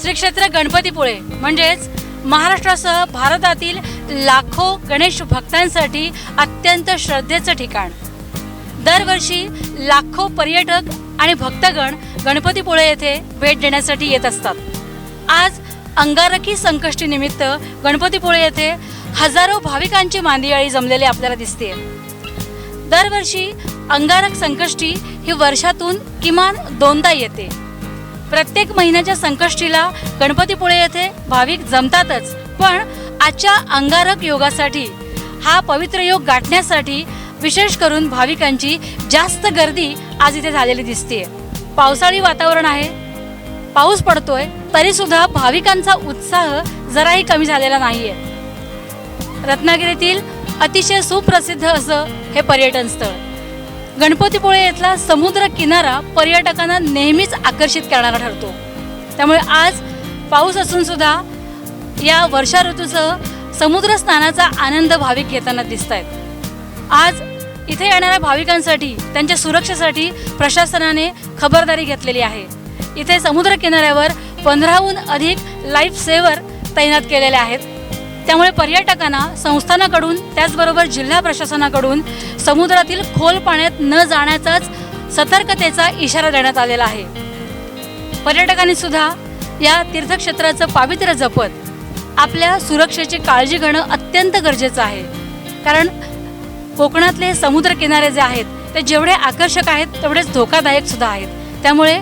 श्री क्षेत्र गणपतीपुळे म्हणजेच महाराष्ट्रासह भारतातील लाखो गणेश भक्तांसाठी अत्यंत श्रद्धेचं ठिकाण। दरवर्षी लाखो पर्यटक आणि भक्तगण गणपतीपुळे येथे भेट देण्यासाठी येत असतात। आज अंगारकी संकष्टी निमित्त गणपतीपुळे येथे हजारो भाविकांची मांदियाळी जमलेली आपल्याला दिसते। दरवर्षी अंगारक संकष्टी ही वर्षातून किमान 2दा येते। प्रत्येक महिन्याच्या संकष्टीला गणपतीपुळे येथे भाविक जमतातच, पण आजच्या अंगारक योगासाठी हा पवित्र योग गाठण्यासाठी विशेष करून भाविकांची जास्त गर्दी आज इथे झालेली दिसते। पावसाळी वातावरण आहे, पाऊस पडतोय, तरी सुद्धा भाविकांचा उत्साह जराही कमी झालेला नाहीये। रत्नागिरीतील अतिशय सुप्रसिद्ध असं हे पर्यटन स्थळ गणपतीपुळे येथला समुद्र किनारा पर्यटकांना नेहमीच आकर्षित करणारा ठरतो। त्यामुळे आज पाऊस असून सुद्धा या वर्षा ऋतूसह समुद्र स्नानाचा आनंद भाविक घेताना दिसत आहेत। आज इथे येणाऱ्या भाविकांसाठी त्यांच्या सुरक्षेसाठी प्रशासनाने खबरदारी घेतलेली आहे। इथे समुद्र किनाऱ्यावर 15हून अधिक लाईफ सेवर तैनात केलेले आहेत। त्यामुळे पर्यटकांना संस्थानाकडून त्याचबरोबर जिल्हा प्रशासनाकडून समुद्रातील खोल पाण्यात न जाण्याचाच सतर्कतेचा इशारा देण्यात आलेला आहे। पर्यटकांनी सुद्धा या तीर्थक्षेत्राचं पावित्र्य जपत आपल्या सुरक्षेची काळजी घेणं अत्यंत गरजेचं आहे। कारण कोकणातले हे समुद्र किनारे जे आहेत ते जेवढे आकर्षक आहेत तेवढेच धोकादायक सुद्धा आहेत। त्यामुळे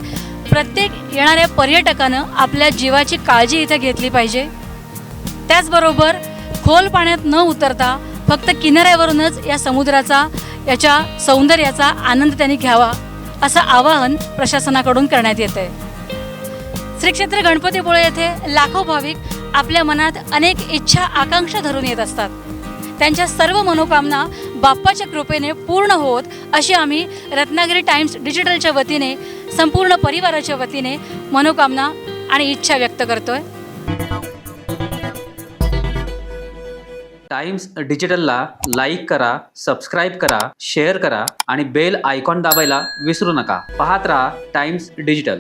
प्रत्येक येणाऱ्या पर्यटकानं आपल्या जीवाची काळजी इथे घेतली पाहिजे। त्याचबरोबर खोल पाण्यात न उतरता फक्त किनाऱ्यावरूनच या समुद्राचा याच्या सौंदर्याचा आनंद त्यांनी घ्यावा असं आवाहन प्रशासनाकडून करण्यात येते। श्री क्षेत्र गणपतीपुळे येथे लाखो भाविक आपल्या मनात अनेक इच्छा आकांक्षा धरून येत असतात। त्यांच्या सर्व मनोकामना बाप्पाच्या कृपेने पूर्ण होत अशी आम्ही रत्नागिरी टाइम्स डिजिटलच्या वतीने संपूर्ण परिवाराच्या वतीने मनोकामना आणि इच्छा व्यक्त करतोय। टाइम्स डिजिटलला लाईक करा, सबस्क्राईब करा, शेअर करा आणि बेल आयकॉन दाबायला विसरू नका। पाहत रहा टाइम्स डिजिटल।